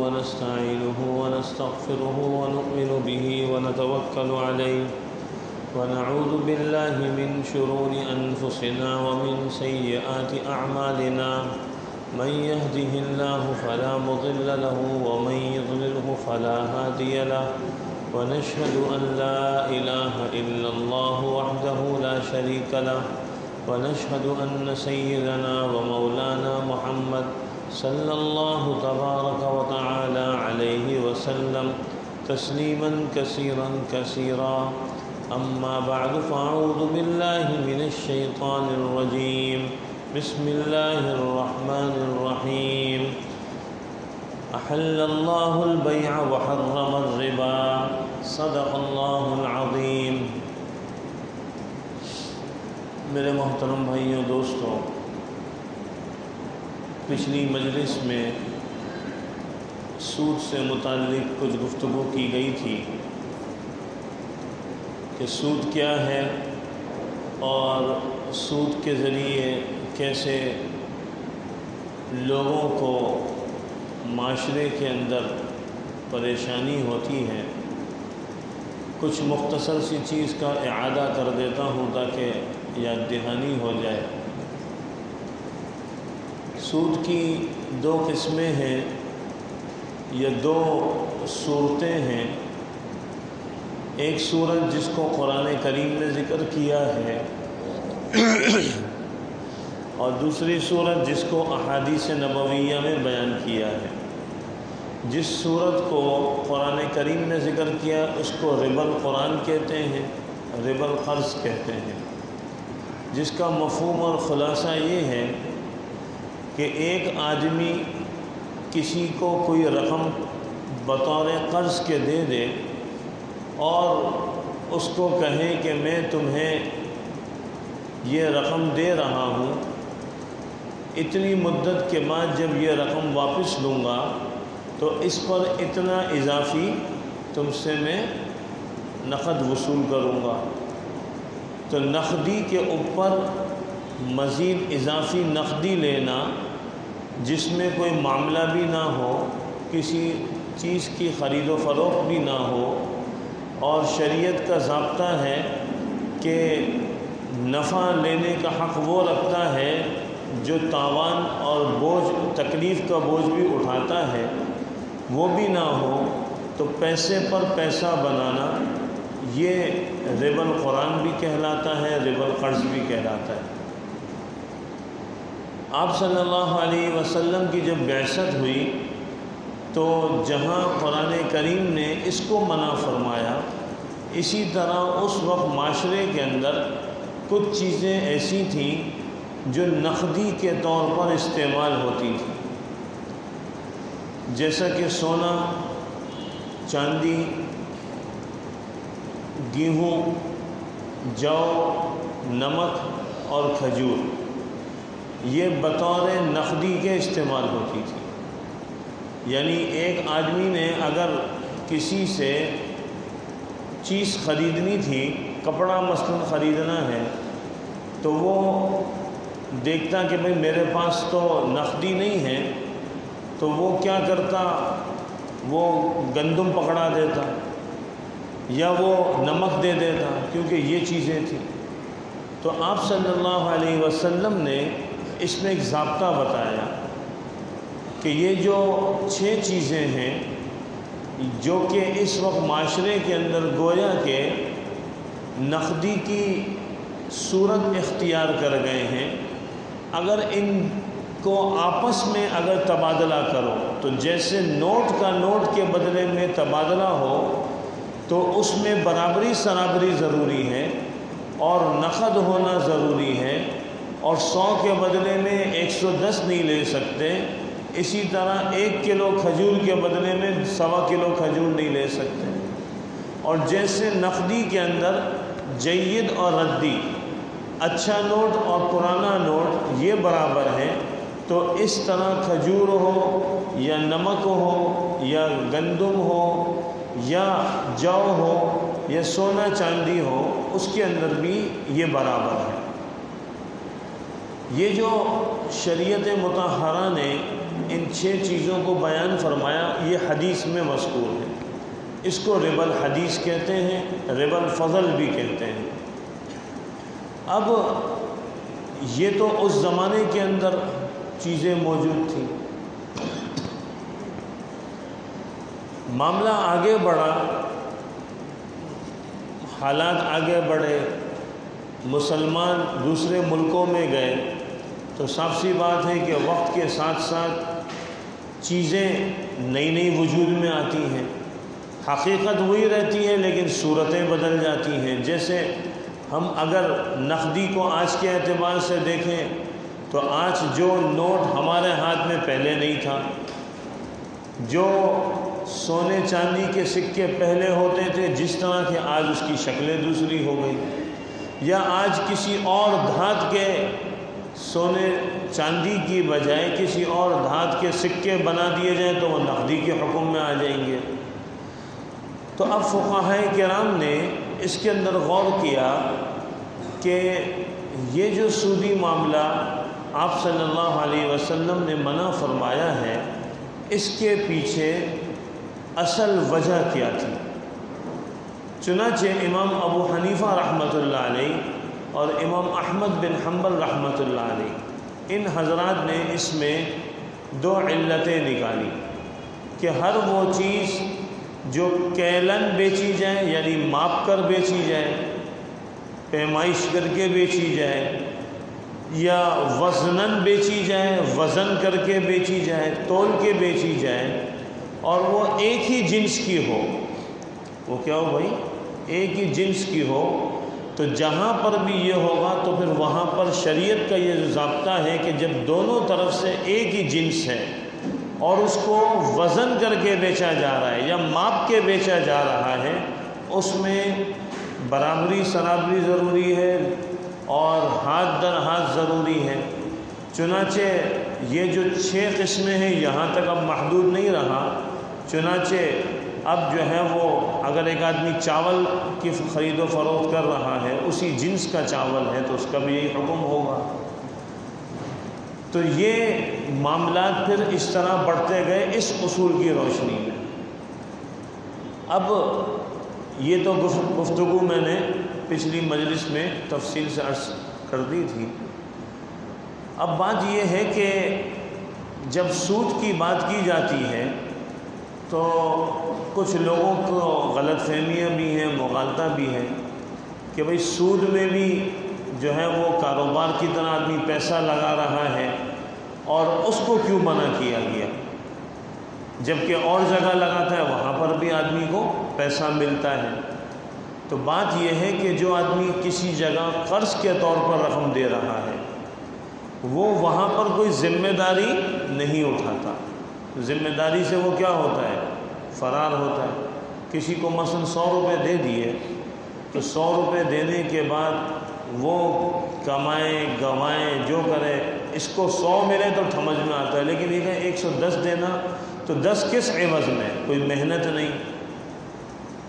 ونستعينه ونستغفره ونؤمن به ونتوكل عليه ونعوذ بالله من شرور أنفسنا ومن سيئات أعمالنا من يهده الله فلا مضل له ومن يضلله فلا هادي له ونشهد أن لا إله إلا الله وحده لا شريك له ونشهد أن سيدنا ومولانا محمد صلى الله تبارك وتعالى عليه وسلم تسليما كثيرا كثيرا أما بعد فأعوذ بالله من الشيطان الرجيم بسم الله الرحمن الرحيم أحل الله البيع وحرم الربا صدق الله العظيم. میرے محترم بھائیوں دوستوں، پچھلی مجلس میں سود سے متعلق کچھ گفتگو کی گئی تھی کہ سود کیا ہے اور سود کے ذریعے کیسے لوگوں کو معاشرے کے اندر پریشانی ہوتی ہے. کچھ مختصر سی چیز کا اعادہ کر دیتا ہوں تاکہ یاد دہانی ہو جائے. سود کی دو قسمیں ہیں یا دو صورتیں ہیں. ایک صورت جس کو قرآن کریم نے ذکر کیا ہے اور دوسری صورت جس کو احادیث نبویہ میں بیان کیا ہے. جس صورت کو قرآن کریم نے ذکر کیا اس کو ربا القرآن کہتے ہیں، ربا القرض کہتے ہیں، جس کا مفہوم اور خلاصہ یہ ہے کہ ایک آدمی کسی کو کوئی رقم بطور قرض کے دے دے اور اس کو کہے کہ میں تمہیں یہ رقم دے رہا ہوں، اتنی مدت کے بعد جب یہ رقم واپس لوں گا تو اس پر اتنا اضافی تم سے میں نقد وصول کروں گا. تو نقدی کے اوپر مزید اضافی نقدی لینا جس میں کوئی معاملہ بھی نہ ہو، کسی چیز کی خرید و فروخت بھی نہ ہو، اور شریعت کا ضابطہ ہے کہ نفع لینے کا حق وہ رکھتا ہے جو تاوان اور بوجھ تکلیف کا بوجھ بھی اٹھاتا ہے، وہ بھی نہ ہو، تو پیسے پر پیسہ بنانا یہ ربا القرآن بھی کہلاتا ہے، ربا القرض بھی کہلاتا ہے. آپ صلی اللہ علیہ وسلم کی جب بعثت ہوئی تو جہاں قرآن کریم نے اس کو منع فرمایا، اسی طرح اس وقت معاشرے کے اندر کچھ چیزیں ایسی تھیں جو نقدی کے طور پر استعمال ہوتی تھیں، جیسا کہ سونا، چاندی، گیہوں، جو، نمک اور کھجور، یہ بطور نقدی کے استعمال ہوتی تھی. یعنی ایک آدمی نے اگر کسی سے چیز خریدنی تھی، کپڑا مثلاً خریدنا ہے، تو وہ دیکھتا کہ بھئی میرے پاس تو نقدی نہیں ہے، تو وہ کیا کرتا، وہ گندم پکڑا دیتا یا وہ نمک دے دیتا، کیونکہ یہ چیزیں تھیں. تو آپ صلی اللہ علیہ وسلم نے اس میں ایک ضابطہ بتایا کہ یہ جو 6 چیزیں ہیں جو کہ اس وقت معاشرے کے اندر گویا کہ نقدی کی صورت اختیار کر گئے ہیں، اگر ان کو آپس میں اگر تبادلہ کرو تو جیسے نوٹ کا نوٹ کے بدلے میں تبادلہ ہو تو اس میں برابری سرابری ضروری ہے اور نقد ہونا ضروری ہے، اور 100 کے بدلے میں 110 نہیں لے سکتے. اسی طرح 1 کلو کھجور کے بدلے میں 1.25 کلو کھجور نہیں لے سکتے. اور جیسے نقدی کے اندر جید اور ردی، اچھا نوٹ اور پرانا نوٹ یہ برابر ہیں، تو اس طرح کھجور ہو یا نمک ہو یا گندم ہو یا جو ہو یا سونا چاندی ہو، اس کے اندر بھی یہ برابر ہے. یہ جو شریعت مطہرہ نے ان 6 چیزوں کو بیان فرمایا، یہ حدیث میں مذکور ہے۔ اس کو ربا الحدیث کہتے ہیں، ربا الفضل بھی کہتے ہیں۔ اب یہ تو اس زمانے کے اندر چیزیں موجود تھیں، معاملہ آگے بڑھا، حالات آگے بڑھے، مسلمان دوسرے ملکوں میں گئے، تو صاف سی بات ہے کہ وقت کے ساتھ ساتھ چیزیں نئی نئی وجود میں آتی ہیں، حقیقت وہی رہتی ہے لیکن صورتیں بدل جاتی ہیں۔ جیسے ہم اگر نقدی کو آج کے اعتبار سے دیکھیں تو آج جو نوٹ ہمارے ہاتھ میں پہلے نہیں تھا، جو سونے چاندی کے سکے پہلے ہوتے تھے جس طرح کے، آج اس کی شکلیں دوسری ہو گئی، یا آج کسی اور دھات کے سونے چاندی کی بجائے کسی اور دھات کے سکے بنا دیے جائیں تو وہ نقدی کے حکم میں آ جائیں گے۔ تو اب فقہائے کرام نے اس کے اندر غور کیا کہ یہ جو سودی معاملہ آپ صلی اللہ علیہ وسلم نے منع فرمایا ہے، اس کے پیچھے اصل وجہ کیا تھی۔ چنانچہ امام ابو حنیفہ رحمۃ اللہ علیہ اور امام احمد بن حنبل رحمۃ اللہ علیہ، ان حضرات نے اس میں 2 علتیں نکالی کہ ہر وہ چیز جو کیلن بیچی جائے، یعنی ماپ کر بیچی جائے، پیمائش کر کے بیچی جائے، یا وزناً بیچی جائے، وزن کر کے بیچی جائے، تول کے بیچی جائے، اور وہ ایک ہی جنس کی ہو، وہ کیا ہو بھائی؟ ایک ہی جنس کی ہو، تو جہاں پر بھی یہ ہوگا تو پھر وہاں پر شریعت کا یہ ضابطہ ہے کہ جب دونوں طرف سے ایک ہی جنس ہے اور اس کو وزن کر کے بیچا جا رہا ہے یا ماپ کے بیچا جا رہا ہے، اس میں برابری سرابری ضروری ہے اور ہاتھ در ہاتھ ضروری ہے۔ چنانچہ یہ جو 6 قسمیں ہیں یہاں تک اب محدود نہیں رہا، چنانچہ اب جو ہے وہ اگر ایک آدمی چاول کی خرید و فروخت کر رہا ہے، اسی جنس کا چاول ہے تو اس کا بھی یہی حکم ہوگا۔ تو یہ معاملات پھر اس طرح بڑھتے گئے اس اصول کی روشنی میں۔ اب یہ تو گفتگو میں نے پچھلی مجلس میں تفصیل سے عرض کر دی تھی۔ اب بات یہ ہے کہ جب سود کی بات کی جاتی ہے تو کچھ لوگوں کو غلط فہمیاں بھی ہیں، مغالطہ بھی ہے کہ بھئی سود میں بھی جو ہے وہ کاروبار کی طرح آدمی پیسہ لگا رہا ہے، اور اس کو کیوں منع کیا گیا، جبکہ اور جگہ لگاتا ہے وہاں پر بھی آدمی کو پیسہ ملتا ہے۔ تو بات یہ ہے کہ جو آدمی کسی جگہ قرض کے طور پر رقم دے رہا ہے، وہ وہاں پر کوئی ذمہ داری نہیں اٹھاتا، ذمہ داری سے وہ کیا ہوتا ہے؟ فرار ہوتا ہے۔ کسی کو مثلا 100 روپے دے دیے تو 100 روپے دینے کے بعد وہ کمائے گوائے جو کرے، اس کو 100 ملے تو سمجھ میں آتا ہے، لیکن یہ کہ 110 دینا تو 10 کس عوض میں؟ کوئی محنت نہیں،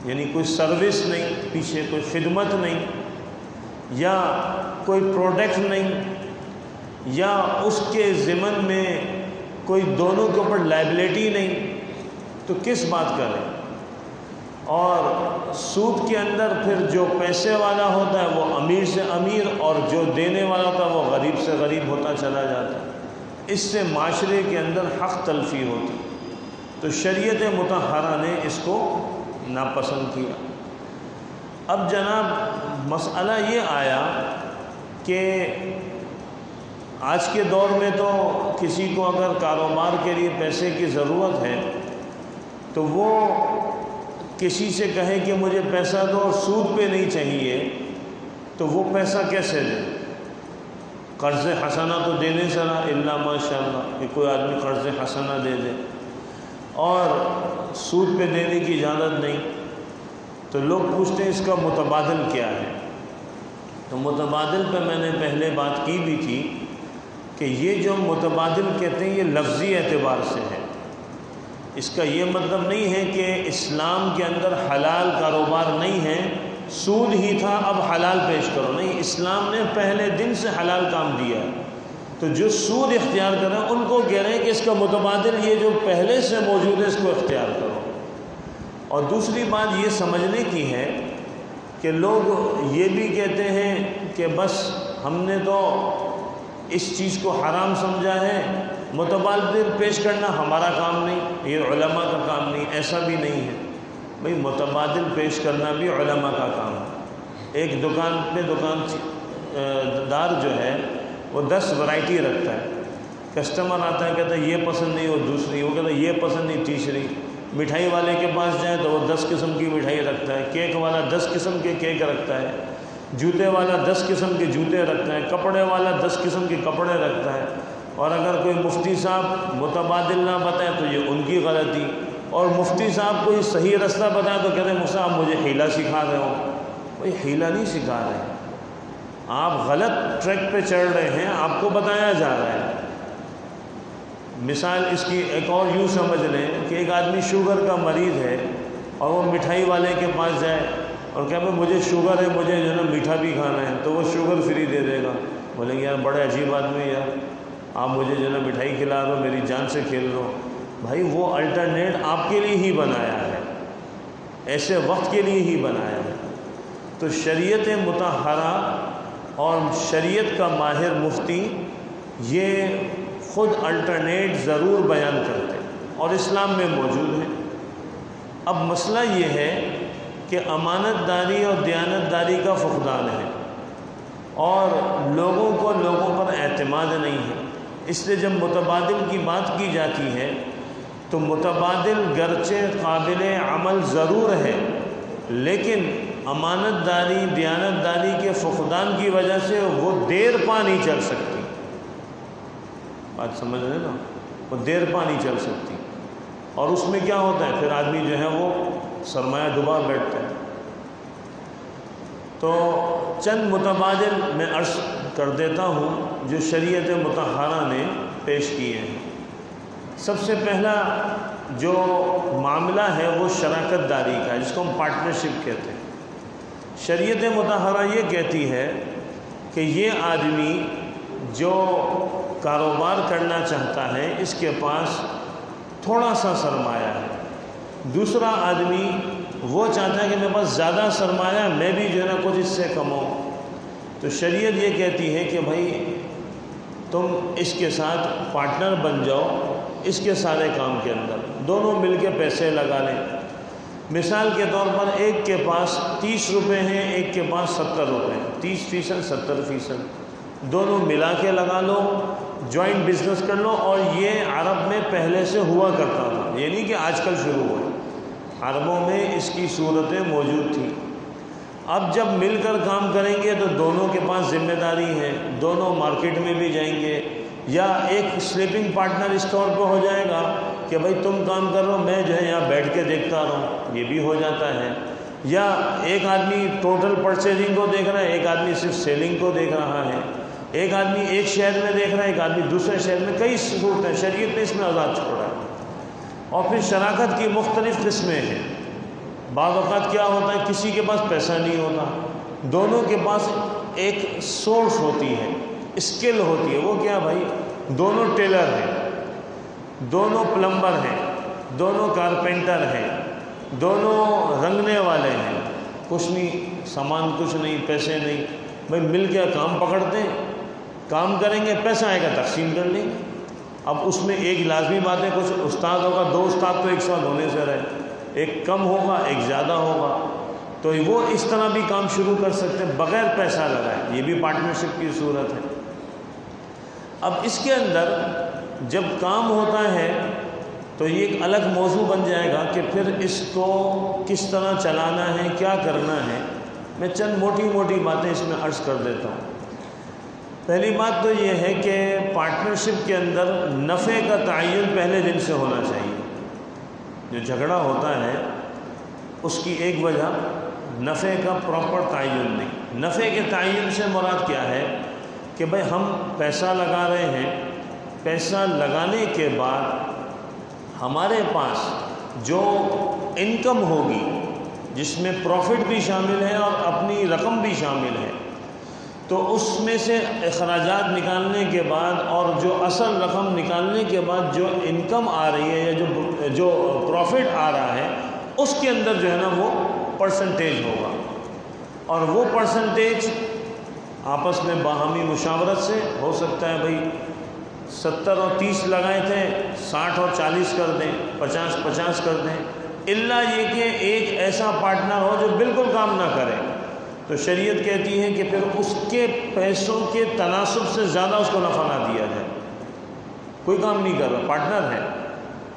یعنی کوئی سروس نہیں، پیچھے کوئی خدمت نہیں، یا کوئی پروڈکٹ نہیں، یا اس کے ضمن میں کوئی دونوں کے اوپر لائبلٹی نہیں، تو کس بات کریں؟ اور سود کے اندر پھر جو پیسے والا ہوتا ہے وہ امیر سے امیر، اور جو دینے والا ہوتا ہے وہ غریب سے غریب ہوتا چلا جاتا ہے۔ اس سے معاشرے کے اندر حق تلفی ہوتی، تو شریعت مطہرہ نے اس کو ناپسند کیا۔ اب جناب مسئلہ یہ آیا کہ آج کے دور میں تو کسی کو اگر کاروبار کے لیے پیسے کی ضرورت ہے تو وہ کسی سے کہے کہ مجھے پیسہ دو اور سود پہ نہیں چاہیے، تو وہ پیسہ کیسے دے؟ قرض حسنہ تو دینے سے نہ، الا ماشاء اللہ کہ کوئی آدمی قرض حسنہ دے دے، اور سود پہ دینے کی اجازت نہیں۔ تو لوگ پوچھتے ہیں اس کا متبادل کیا ہے؟ تو متبادل پہ میں نے پہلے بات کی بھی تھی کہ یہ جو متبادل کہتے ہیں یہ لفظی اعتبار سے ہے، اس کا یہ مطلب نہیں ہے کہ اسلام کے اندر حلال کاروبار نہیں ہے، سود ہی تھا اب حلال پیش کرو، نہیں، اسلام نے پہلے دن سے حلال کام دیا ہے۔ تو جو سود اختیار کر رہے ہیں ان کو کہہ رہے ہیں کہ اس کا متبادل یہ جو پہلے سے موجود ہے اس کو اختیار کرو۔ اور دوسری بات یہ سمجھنے کی ہے کہ لوگ یہ بھی کہتے ہیں کہ بس ہم نے تو اس چیز کو حرام سمجھا ہے، متبادل پیش کرنا ہمارا کام نہیں، یہ علماء کا کام نہیں۔ ایسا بھی نہیں ہے بھئی، متبادل پیش کرنا بھی علماء کا کام ہے۔ ایک دکان پہ دکاندار جو ہے وہ 10 ورائٹی رکھتا ہے، کسٹمر آتا ہے کہتا ہے یہ پسند نہیں، وہ دوسری، وہ کہتا ہے یہ پسند نہیں، تیسری۔ مٹھائی والے کے پاس جائیں تو وہ 10 قسم کی مٹھائی رکھتا ہے، کیک والا 10 قسم کے کیک رکھتا ہے، جوتے والا 10 قسم کے جوتے رکھتا ہے، کپڑے والا 10 قسم کے کپڑے رکھتا ہے۔ اور اگر کوئی مفتی صاحب متبادل نہ بتائے تو یہ ان کی غلطی، اور مفتی صاحب کوئی صحیح رستہ بتائے تو کہتے ہیں مفتی صاحب مجھے حیلہ سکھا رہے ہو۔ بھئی حیلہ نہیں سکھا رہے ہیں، آپ غلط ٹریک پہ چڑھ رہے ہیں، آپ کو بتایا جا رہا ہے۔ مثال اس کی ایک اور یوں سمجھ لیں کہ ایک آدمی شوگر کا مریض ہے اور وہ مٹھائی والے کے پاس جائے اور کہے مجھے شوگر ہے، مجھے جو ہے نا میٹھا بھی کھانا ہے، تو وہ شوگر فری دے دے گا۔ بولیں گے یار بڑے عجیب آدمی یار، آپ مجھے جو ہے نا مٹھائی کھلا رہے ہو، میری جان سے کھیل رہے ہو۔ بھائی وہ الٹرنیٹ آپ کے لیے ہی بنایا ہے، ایسے وقت کے لیے ہی بنایا ہے۔ تو شریعت مطہرہ اور شریعت کا ماہر مفتی یہ خود الٹرنیٹ ضرور بیان کرتے اور اسلام میں موجود ہے۔ اب مسئلہ یہ ہے کہ امانت داری اور دیانت داری کا فقدان ہے اور لوگوں کو لوگوں پر اعتماد نہیں ہے۔ اس لیے جب متبادل کی بات کی جاتی ہے تو متبادل گرچہ قابل عمل ضرور ہے، لیکن امانت داری دیانت داری کے فقدان کی وجہ سے وہ دیر پا نہیں چل سکتی۔ بات سمجھ رہے نا، وہ دیر پا نہیں چل سکتی، اور اس میں کیا ہوتا ہے پھر آدمی جو ہے وہ سرمایہ ڈبا بیٹھتا ہے۔ تو چند متبادل میں عرض کر دیتا ہوں جو شریعت مطہرہ نے پیش کیے ہیں۔ سب سے پہلا جو معاملہ ہے وہ شراکت داری کا ہے، جس کو ہم پارٹنرشپ کہتے ہیں۔ شریعت مطہرہ یہ کہتی ہے کہ یہ آدمی جو کاروبار کرنا چاہتا ہے اس کے پاس تھوڑا سا سرمایہ ہے، دوسرا آدمی وہ چاہتا ہے کہ میرے پاس زیادہ سرمایہ ہے، میں بھی جو ہے نا کچھ اس سے کماؤں۔ تو شریعت یہ کہتی ہے کہ بھائی تم اس کے ساتھ پارٹنر بن جاؤ، اس کے سارے کام کے اندر دونوں مل کے پیسے لگا لیں۔ مثال کے طور پر ایک کے پاس 30 روپے ہیں، ایک کے پاس 70 روپے ہیں، 30% 70%، دونوں ملا کے لگا لو، جوائنٹ بزنس کر لو۔ اور یہ عرب میں پہلے سے ہوا کرتا تھا، یہ نہیں کہ آج کل شروع ہوا، عربوں میں اس کی صورتیں موجود تھیں۔ اب جب مل کر کام کریں گے تو دونوں کے پاس ذمہ داری ہے، دونوں مارکیٹ میں بھی جائیں گے، یا ایک سلیپنگ پارٹنر اس طور پہ ہو جائے گا کہ بھائی تم کام کر رہو، میں جو ہے یہاں بیٹھ کے دیکھتا رہوں، یہ بھی ہو جاتا ہے۔ یا ایک آدمی ٹوٹل پرچیزنگ کو دیکھ رہا ہے، ایک آدمی صرف سیلنگ کو دیکھ رہا ہے، ایک آدمی ایک شہر میں دیکھ رہا ہے، ایک آدمی دوسرے شہر میں، کئی صورتیں شریعت نے اس میں آزاد چھوڑا ہے۔ اور پھر شراکت کی مختلف قسمیں ہیں۔ بعض اوقات کیا ہوتا ہے کسی کے پاس پیسہ نہیں ہوتا، دونوں کے پاس ایک سورس ہوتی ہے، اسکل ہوتی ہے، وہ کیا بھائی دونوں ٹیلر ہیں، دونوں پلمبر ہیں، دونوں کارپینٹر ہیں، دونوں رنگنے والے ہیں، کچھ نہیں سامان، کچھ نہیں پیسے نہیں، بھائی مل کے کام پکڑتے ہیں، کام کریں گے، پیسہ آئے گا تقسیم کر لیں گے۔ اب اس میں ایک لازمی بات ہے، کچھ استاد ہوگا، 2 استاد تو ایک ساتھ ہونے سے رہے، ایک کم ہوگا ایک زیادہ ہوگا، تو وہ اس طرح بھی کام شروع کر سکتے ہیں بغیر پیسہ لگائے، یہ بھی پارٹنرشپ کی صورت ہے۔ اب اس کے اندر جب کام ہوتا ہے تو یہ ایک الگ موضوع بن جائے گا کہ پھر اس کو کس طرح چلانا ہے، کیا کرنا ہے۔ میں چند موٹی موٹی باتیں اس میں عرض کر دیتا ہوں۔ پہلی بات تو یہ ہے کہ پارٹنرشپ کے اندر نفع کا تعین پہلے دن سے ہونا چاہیے۔ جو جھگڑا ہوتا ہے اس کی ایک وجہ نفع کا پراپر تعین نہیں۔ نفع کے تعین سے مراد کیا ہے کہ بھئی ہم پیسہ لگا رہے ہیں، پیسہ لگانے کے بعد ہمارے پاس جو انکم ہوگی جس میں پروفٹ بھی شامل ہے اور اپنی رقم بھی شامل ہے، تو اس میں سے اخراجات نکالنے کے بعد اور جو اصل رقم نکالنے کے بعد جو انکم آ رہی ہے یا جو پروفٹ آ رہا ہے اس کے اندر جو ہے نا وہ پرسنٹیج ہوگا، اور وہ پرسنٹیج آپس میں باہمی مشاورت سے ہو سکتا ہے بھائی 70 اور 30 لگائے تھے 60 اور 40 کر دیں، 50 50 کر دیں، الا یہ کہ ایک ایسا پارٹنر ہو جو بالکل کام نہ کرے، تو شریعت کہتی ہے کہ پھر اس کے پیسوں کے تناسب سے زیادہ اس کو نفع نہ دیا جائے۔ کوئی کام نہیں کر رہا، پارٹنر ہے،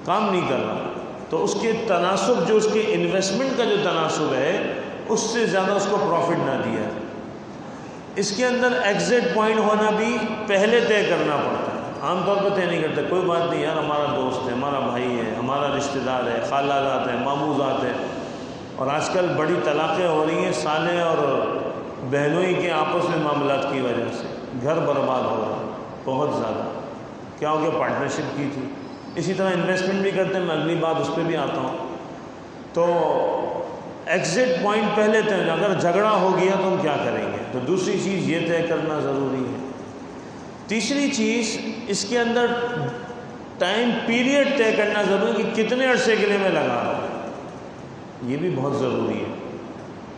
کام نہیں کر رہا، تو اس کے تناسب جو اس کے انویسٹمنٹ کا جو تناسب ہے اس سے زیادہ اس کو پروفٹ نہ دیا جائے۔ اس کے اندر ایگزٹ پوائنٹ ہونا بھی پہلے طے کرنا پڑتا ہے، عام طور پہ طے نہیں کرتے، کوئی بات نہیں یار ہمارا دوست ہے، ہمارا بھائی ہے، ہمارا رشتہ دار ہے، خالہ ہے، ماموں ذات ہے، اور آج کل بڑی طلاقیں ہو رہی ہیں سالے اور بہنوئی کے آپس میں معاملات کی وجہ سے، گھر برباد ہو رہا ہے بہت زیادہ، کیا ہو گیا پارٹنرشپ کی تھی۔ اسی طرح انویسٹمنٹ بھی کرتے ہیں، میں اگلی بات اس پہ بھی آتا ہوں۔ تو ایگزٹ پوائنٹ پہلے طے، اگر جھگڑا ہو گیا تو ہم کیا کریں گے، تو دوسری چیز یہ طے کرنا ضروری ہے۔ تیسری چیز اس کے اندر ٹائم پیریڈ طے کرنا ضروری ہے کہ کتنے عرصے کے لیے میں لگا رہا ہوں، یہ بھی بہت ضروری ہے۔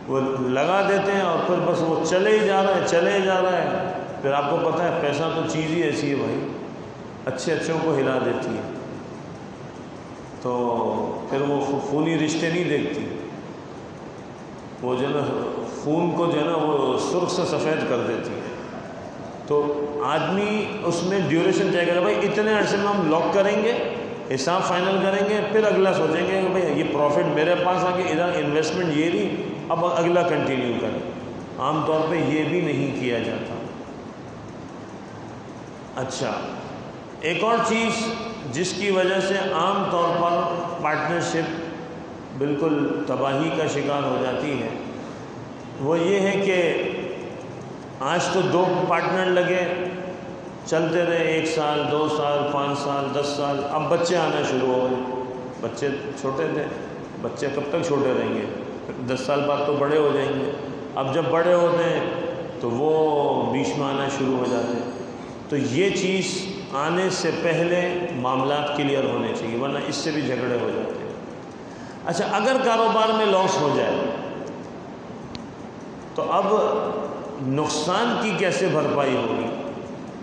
وہ لگا دیتے ہیں اور پھر بس وہ چلے ہی جا رہا ہے، پھر آپ کو پتہ ہے پیسہ تو چیز ہی ایسی ہے بھائی، اچھے اچھوں کو ہلا دیتی ہے، تو پھر وہ خونی رشتے نہیں دیکھتی، وہ جو ہے نا خون کو جو ہے نا وہ سرخ سے سفید کر دیتی ہے۔ تو آدمی اس میں ڈیوریشن طے کرے، بھائی اتنے عرصے میں ہم لاک کریں گے، حساب فائنل کریں گے، پھر اگلا سوچیں گے کہ بھائی یہ پروفٹ میرے پاس آ کے ادھر انویسٹمنٹ یہ نہیں، اب اگلا کنٹینیو کریں۔ عام طور پہ یہ بھی نہیں کیا جاتا۔ اچھا، ایک اور چیز جس کی وجہ سے عام طور پر پارٹنرشپ بالکل تباہی کا شکار ہو جاتی ہے، وہ یہ ہے کہ آج تو 2 پارٹنر لگے، چلتے رہے 1 سال 2 سال 5 سال 10 سال، اب بچے آنا شروع ہو گئے، بچے چھوٹے تھے، بچے کب تک چھوٹے رہیں گے، 10 سال بعد تو بڑے ہو جائیں گے، اب جب بڑے ہوتے ہیں تو وہ بیچ میں آنا شروع ہو جاتے ہیں، تو یہ چیز آنے سے پہلے معاملات کلیئر ہونے چاہیے، ورنہ اس سے بھی جھگڑے ہو جاتے ہیں۔ اچھا، اگر کاروبار میں لاس ہو جائے تو اب نقصان کی کیسے بھرپائی ہوگی؟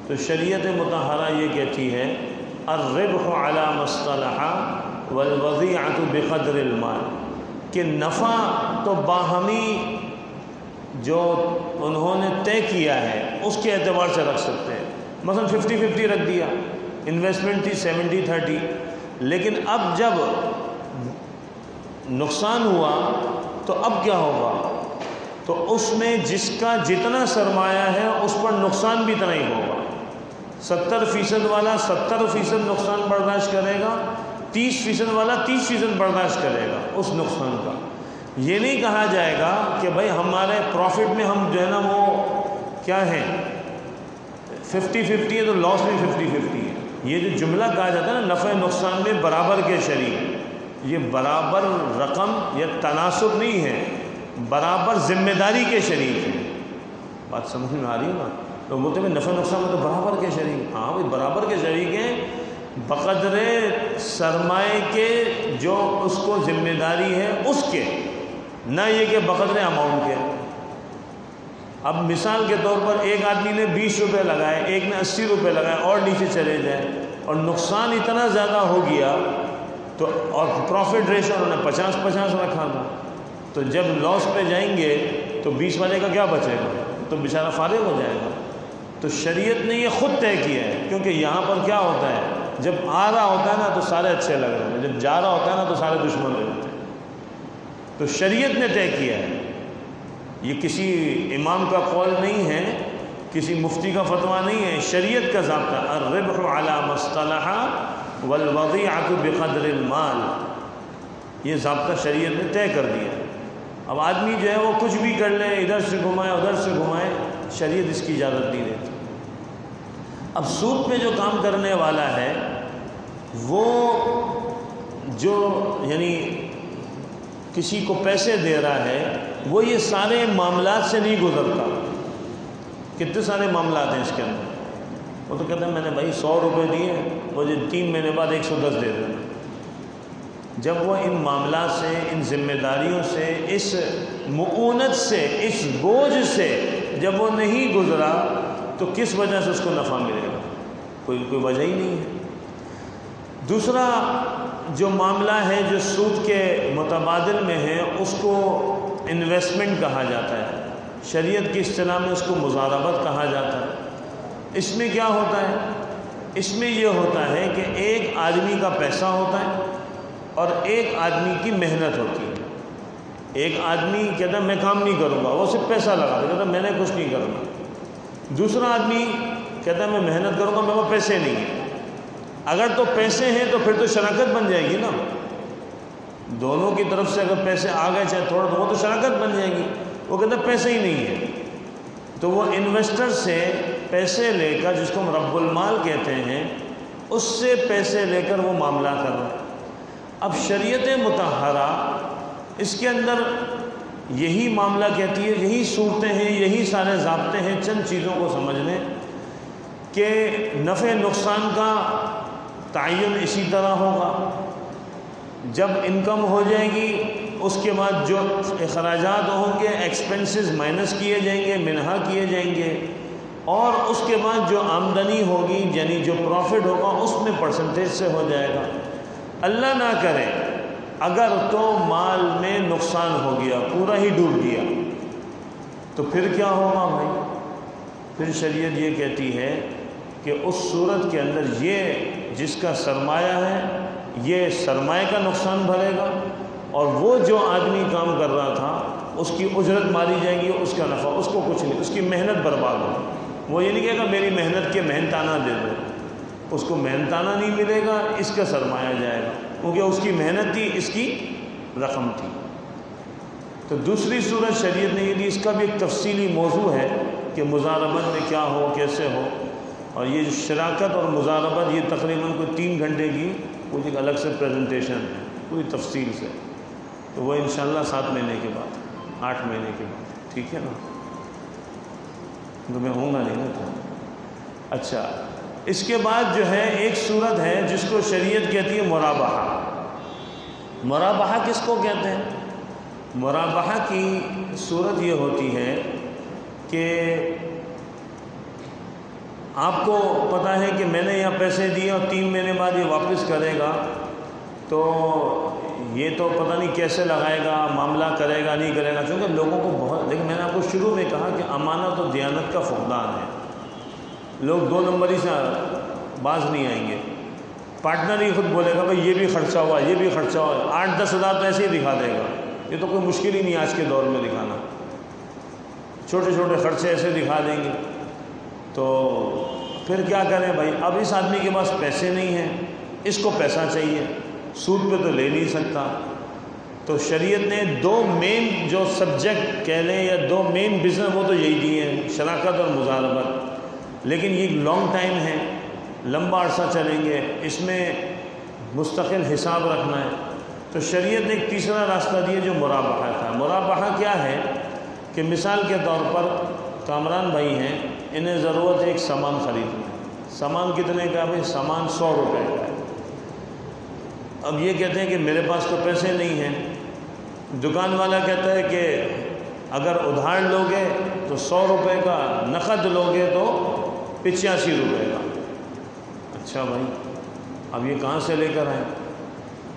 تو شریعت مطہرہ یہ کہتی ہے الربح علی ما اصطلح والوضیعۃ بقدر المال، کہ نفع تو باہمی جو انہوں نے طے کیا ہے اس کے اعتبار سے رکھ سکتے ہیں، مثلا 50-50 رکھ دیا، انویسٹمنٹ تھی 70-30، لیکن اب جب نقصان ہوا تو اب کیا ہوگا، تو اس میں جس کا جتنا سرمایہ ہے اس پر نقصان بھی اتنا ہی ہوگا۔ 70% والا 70% نقصان برداشت کرے گا، 30% والا 30% برداشت کرے گا اس نقصان کا۔ یہ نہیں کہا جائے گا کہ بھائی ہمارے پروفٹ میں ہم جو ہے نا وہ کیا ہیں 50-50 ہے تو لاس میں 50-50 ہے۔ یہ جو جملہ کہا جاتا ہے نا نفع نقصان میں برابر کے شریک، یہ برابر رقم یا تناسب نہیں ہے، برابر ذمہ داری کے شریک ہیں۔ بات سمجھ میں آ رہی ہے نا؟ لوگ بولتے ہیں نفع نقصان میں تو برابر کے شریک، ہاں بھائی برابر کے شریک ہیں بقدر سرمائے کے جو اس کو ذمہ داری ہے اس کے، نہ یہ کہ بقدر اماؤنٹ کے۔ اب مثال کے طور پر ایک آدمی نے 20 روپے لگائے، ایک نے 80 روپے لگائے، اور نیچے چلے جائیں اور نقصان اتنا زیادہ ہو گیا تو اور پروفٹ ریشو انہوں نے 50-50 رکھا تھا، تو جب لاس پہ جائیں گے تو 20 والے کا کیا بچے گا، تو بیچارہ فارغ ہو جائے گا۔ تو شریعت نے یہ خود طے کیا ہے، کیونکہ یہاں پر کیا ہوتا ہے جب آ رہا ہوتا ہے نا تو سارے اچھے لگ رہے ہیں، جب جا رہا ہوتا ہے نا تو سارے دشمن ہو جاتے ہیں۔ تو شریعت نے طے کیا ہے، یہ کسی امام کا قول نہیں ہے، کسی مفتی کا فتویٰ نہیں ہے، شریعت کا ضابطہ الربح علی ما اصطلح والوضیعۃ بقدر المال، یہ ضابطہ شریعت نے طے کر دیا۔ اب آدمی جو ہے وہ کچھ بھی کر لے، ادھر سے گھمائے ادھر سے گھمائے، شریعت اس کی اجازت نہیں دیتی۔ اب سود پہ جو کام کرنے والا ہے وہ جو یعنی کسی کو پیسے دے رہا ہے وہ یہ سارے معاملات سے نہیں گزرتا، کتنے سارے معاملات ہیں اس کے اندر. وہ تو کہتے ہیں میں نے بھائی 100 روپے دیے، مجھے 3 مہینے بعد 110 دے دینا. جب وہ ان معاملات سے، ان ذمہ داریوں سے، اس مؤونت سے، اس بوجھ سے جب وہ نہیں گزرا تو کس وجہ سے اس کو نفع ملے گا؟ کوئی وجہ ہی نہیں ہے. دوسرا جو معاملہ ہے جو سود کے متبادل میں ہے، اس کو انویسٹمنٹ کہا جاتا ہے. شریعت کی اصطلاح میں اس کو مضاربت کہا جاتا ہے. اس میں کیا ہوتا ہے؟ اس میں یہ ہوتا ہے کہ ایک آدمی کا پیسہ ہوتا ہے اور ایک آدمی کی محنت ہوتی ہے. ایک آدمی کہتا ہے میں کام نہیں کروں گا، وہ صرف پیسہ لگا کہتا ہے میں نے کچھ نہیں کرنا. دوسرا آدمی کہتا ہے میں محنت کروں گا، میرے کو پیسے نہیں ہیں. اگر تو پیسے ہیں تو پھر تو شراکت بن جائے گی نا. دونوں کی طرف سے اگر پیسے آ گئے چاہے تھوڑا تو وہ تو شراکت بن جائے گی. وہ کہتا ہے پیسے ہی نہیں ہیں، تو وہ انویسٹر سے پیسے لے کر، جس کو ہم رب المال کہتے ہیں، اس سے پیسے لے کر وہ معاملہ کر رہا ہے. اب شریعت مطہرہ اس کے اندر یہی معاملہ کہتی ہے، یہی صورتیں ہیں، یہی سارے ضابطے ہیں. چند چیزوں کو سمجھ لیں کہ نفع نقصان کا تعین اسی طرح ہوگا. جب انکم ہو جائے گی اس کے بعد جو اخراجات ہوں گے، ایکسپنسز مائنس کیے جائیں گے، منہا کیے جائیں گے، اور اس کے بعد جو آمدنی ہوگی یعنی جو پروفٹ ہوگا اس میں پرسنٹیج سے ہو جائے گا. اللہ نہ کرے اگر تو مال میں نقصان ہو گیا، پورا ہی ڈوب گیا، تو پھر کیا ہوگا بھائی؟ پھر شریعت یہ کہتی ہے کہ اس صورت کے اندر یہ جس کا سرمایہ ہے یہ سرمایہ کا نقصان بھرے گا، اور وہ جو آدمی کام کر رہا تھا اس کی اجرت ماری جائے گی، اس کا نفع اس کو کچھ نہیں، اس کی محنت برباد ہوگی. وہ یہ نہیں کہے گا میری محنت کے محنتانہ دے دو، اس کو محنتانہ نہیں ملے گا، اس کا سرمایہ جائے گا، کیونکہ اس کی محنت تھی، اس کی رقم تھی. تو دوسری صورت شریعت نے یہ دی، اس کا بھی ایک تفصیلی موضوع ہے کہ مضاربت میں کیا ہو، کیسے ہو. اور یہ جو شراکت اور مضاربت یہ تقریباً کوئی 3 گھنٹے کی کچھ ایک الگ سے پریزنٹیشن ہے پوری تفصیل سے. تو وہ انشاءاللہ 7 مہینے کے بعد، 8 مہینے کے بعد، ٹھیک ہے نا؟ تو میں ہوں گا نہیں نا تو. اچھا، اس کے بعد جو ہے ایک صورت ہے جس کو شریعت کہتی ہے مرابحہ. مرابحہ کس کو کہتے ہیں؟ مرابحہ کی صورت یہ ہوتی ہے کہ آپ کو پتہ ہے کہ میں نے یہاں پیسے دیے اور 3 مہینے بعد یہ واپس کرے گا، تو یہ تو پتہ نہیں کیسے لگائے گا، معاملہ کرے گا نہیں کرے گا. چونکہ لوگوں کو بہت، لیکن میں نے آپ کو شروع میں کہا کہ امانت و دیانت کا فقدان ہے. لوگ 2 نمبری سے باز نہیں آئیں گے. پارٹنر ہی خود بولے گا بھائی یہ بھی خرچہ ہوا، یہ بھی خرچہ ہوا، 8-10 ہزار تو ایسے ہی دکھا دے گا. یہ تو کوئی مشکل ہی نہیں آج کے دور میں دکھانا. چھوٹے چھوٹے خرچے ایسے دکھا دیں گے. تو پھر کیا کریں بھائی؟ اب اس آدمی کے پاس پیسے نہیں ہیں، اس کو پیسہ چاہیے، سود پہ تو لے نہیں سکتا. تو شریعت نے 2 مین جو سبجیکٹ کہہ لیں یا 2 مین بزنس وہ تو یہی دیے ہیں، شراکت اور مضاربت. لیکن یہ لانگ ٹائم ہے، لمبا عرصہ چلیں گے، اس میں مستقل حساب رکھنا ہے. تو شریعت نے ایک تیسرا راستہ دیا جو مرابحہ تھا. مرابحہ کیا ہے کہ مثال کے طور پر کامران بھائی ہیں، انہیں ضرورت ہے ایک سامان خریدنا. سامان کتنے کا ہے بھائی؟ سامان 100 روپے کا ہے. اب یہ کہتے ہیں کہ میرے پاس تو پیسے نہیں ہیں. دکان والا کہتا ہے کہ اگر ادھار لوگے تو 100 روپے کا، نقد لوگے تو 85 روپے کا. اچھا بھائی، اب یہ کہاں سے لے کر آئیں؟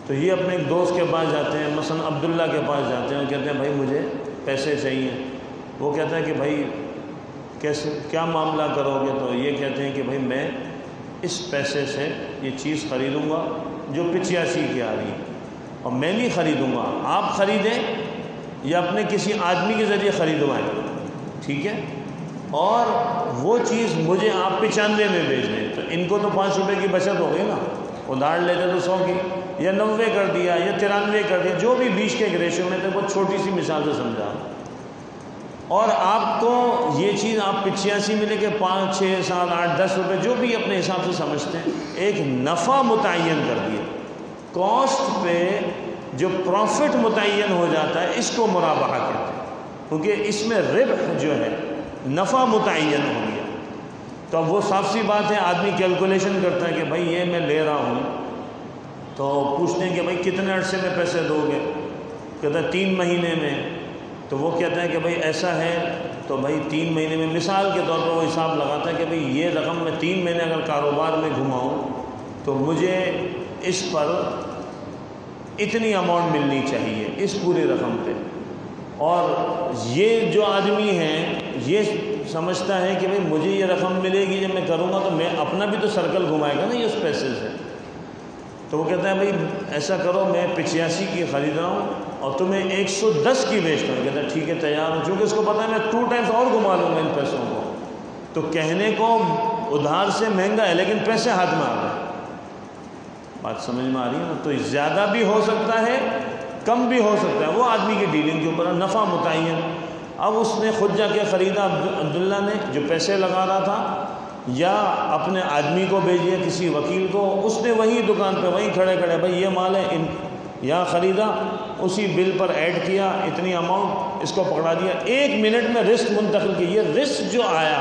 تو یہ اپنے ایک دوست کے پاس جاتے ہیں، مثلا عبداللہ کے پاس جاتے ہیں اور کہتے ہیں بھائی مجھے پیسے چاہیے. وہ کہتا ہے کہ بھائی کیسے، کیا معاملہ کرو گے؟ تو یہ کہتے ہیں کہ بھائی میں اس پیسے سے یہ چیز خریدوں گا جو 85 کی آ رہی ہے، اور میں نہیں خریدوں گا، آپ خریدیں یا اپنے کسی آدمی کے ذریعے خریدوائیں، ٹھیک ہے؟ اور وہ چیز مجھے آپ 95 میں بھیج دیں. تو ان کو تو 5 روپے کی بچت ہو گئی نا. ادھار لیتے تو 100 کی، یا 90 کر دیا، یا 93 کر دیا، جو بھی بیچ کے ایک ریشو میں تھے. وہ چھوٹی سی مثال سے سمجھا. اور آپ کو یہ چیز آپ 85 میں لے کے 5, 6, 7, 8, 10 روپے جو بھی اپنے حساب سے سمجھتے ہیں، ایک نفع متعین کر دیا. کاسٹ پہ جو پروفٹ متعین ہو جاتا ہے اس کو مرابحہ کہتے ہیں. کیونکہ اس میں ربح جو ہے نفع متعین ہو گیا۔ تو اب وہ صاف سی بات ہے، آدمی کیلکولیشن کرتا ہے کہ بھائی یہ میں لے رہا ہوں، تو پوچھتے ہیں کہ بھائی کتنے عرصے میں پیسے دو گے؟ کہتا ہے 3 مہینے میں۔ تو وہ کہتا ہے کہ بھائی ایسا ہے تو بھائی 3 مہینے میں، مثال کے طور پر وہ حساب لگاتا ہے کہ بھئی یہ رقم میں 3 مہینے اگر کاروبار میں گھماؤں تو مجھے اس پر اتنی اماؤنٹ ملنی چاہیے اس پوری رقم پہ۔ اور یہ جو آدمی ہے یہ سمجھتا ہے کہ بھئی مجھے یہ رقم ملے گی، جب میں کروں گا تو میں اپنا بھی تو سرکل گھمائے گا نا یہ اس پیسے سے۔ تو وہ کہتا ہے بھئی ایسا کرو، میں 85 کی خرید رہا ہوں اور تمہیں 110 کی بیچتا ہوں۔ کہتا ہے ٹھیک ہے تیار ہوں، چونکہ اس کو پتہ ہے میں 2 ٹائمز اور گھما لوں گا ان پیسوں کو۔ تو کہنے کو ادھار سے مہنگا ہے لیکن پیسے ہاتھ میں آ گئے۔ بات سمجھ میں آ رہی ہے نا؟ تو زیادہ بھی ہو سکتا ہے، کم بھی ہو سکتا ہے، وہ آدمی کی ڈیلنگ کے اوپر ہے، نفع متعین۔ اب اس نے خود جا کے خریدا، عبداللہ نے جو پیسے لگا رہا تھا، یا اپنے آدمی کو بھیج دیا کسی وکیل کو، اس نے وہی دکان پہ وہیں کھڑے کھڑے بھائی یہ مال ہے یہاں خریدا، اسی بل پر ایڈ کیا اتنی اماؤنٹ، اس کو پکڑا دیا، 1 منٹ میں رسک منتقل کی۔ یہ رسک جو آیا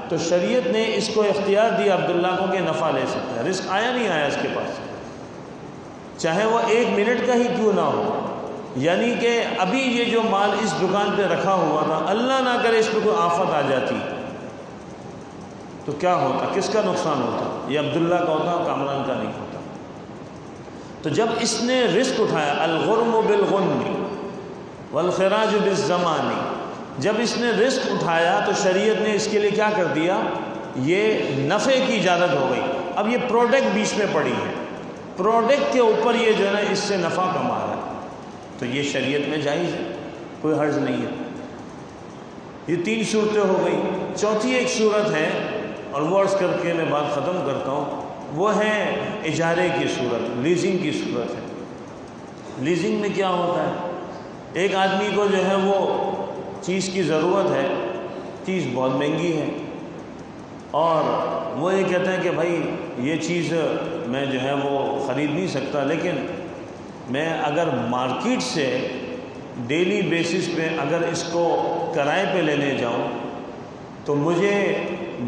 تو شریعت نے اس کو اختیار دیا عبداللہ کو کہ نفع لے سکتا ہے۔ رسک آیا نہیں آیا اس کے پاس، چاہے وہ 1 منٹ کا ہی کیوں نہ ہو۔ یعنی کہ ابھی یہ جو مال اس دکان پہ رکھا ہوا تھا، اللہ نہ کرے اس پہ کوئی آفت آ جاتی تو کیا ہوتا، کس کا نقصان ہوتا؟ یہ عبداللہ کا ہوتا، کامران کا نہیں ہوتا۔ تو جب اس نے رسک اٹھایا، الغرم بالغنم والخراج بالزمان، جب اس نے رسک اٹھایا تو شریعت نے اس کے لیے کیا کر دیا، یہ نفع کی اجازت ہو گئی۔ اب یہ پروڈکٹ بیچ میں پڑی ہے، پروڈکٹ کے اوپر یہ جو ہے نا اس سے نفع کما رہا ہے، تو یہ شریعت میں جائز ہے، کوئی حرج نہیں ہے۔ یہ 3 صورتیں ہو گئی۔ چوتھی ایک صورت ہے، اور وہ عرض کر کے میں بات ختم کرتا ہوں، وہ ہے اجارے کی صورت، لیزنگ کی صورت ہے۔ لیزنگ میں کیا ہوتا ہے، ایک آدمی کو جو ہے وہ چیز کی ضرورت ہے، چیز بہت مہنگی ہے، اور وہ یہ کہتا ہے کہ بھائی یہ چیز میں جو ہے وہ خرید نہیں سکتا، لیکن میں اگر مارکیٹ سے ڈیلی بیسس پہ اگر اس کو کرائے پہ لینے جاؤں تو مجھے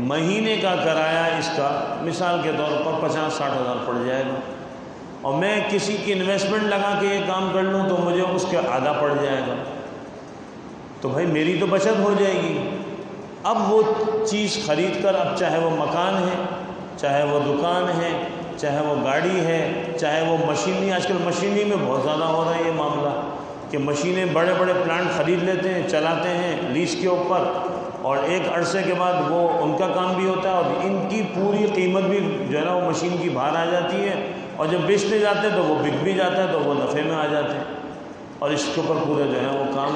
مہینے کا کرایہ اس کا مثال کے طور پر 50-60 ہزار پڑ جائے گا، اور میں کسی کی انویسٹمنٹ لگا کے یہ کام کر لوں تو مجھے اس کے آدھا پڑ جائے گا، تو بھائی میری تو بچت ہو جائے گی۔ اب وہ چیز خرید کر، اب چاہے وہ مکان ہے، چاہے وہ دکان ہے، چاہے وہ گاڑی ہے، چاہے وہ مشینری، آج کل مشینری میں بہت زیادہ ہو رہا ہے یہ معاملہ کہ مشینیں بڑے بڑے پلانٹ خرید لیتے ہیں، چلاتے ہیں لیز کے اوپر، اور ایک عرصے کے بعد وہ ان کا کام بھی ہوتا ہے اور ان کی پوری قیمت بھی جو ہے نا وہ مشین کی باہر آ جاتی ہے، اور جب بیچتے جاتے ہیں تو وہ بک بھی جاتا ہے تو وہ نفع میں آ جاتے ہیں، اور اس کے اوپر پورے جو ہے وہ کام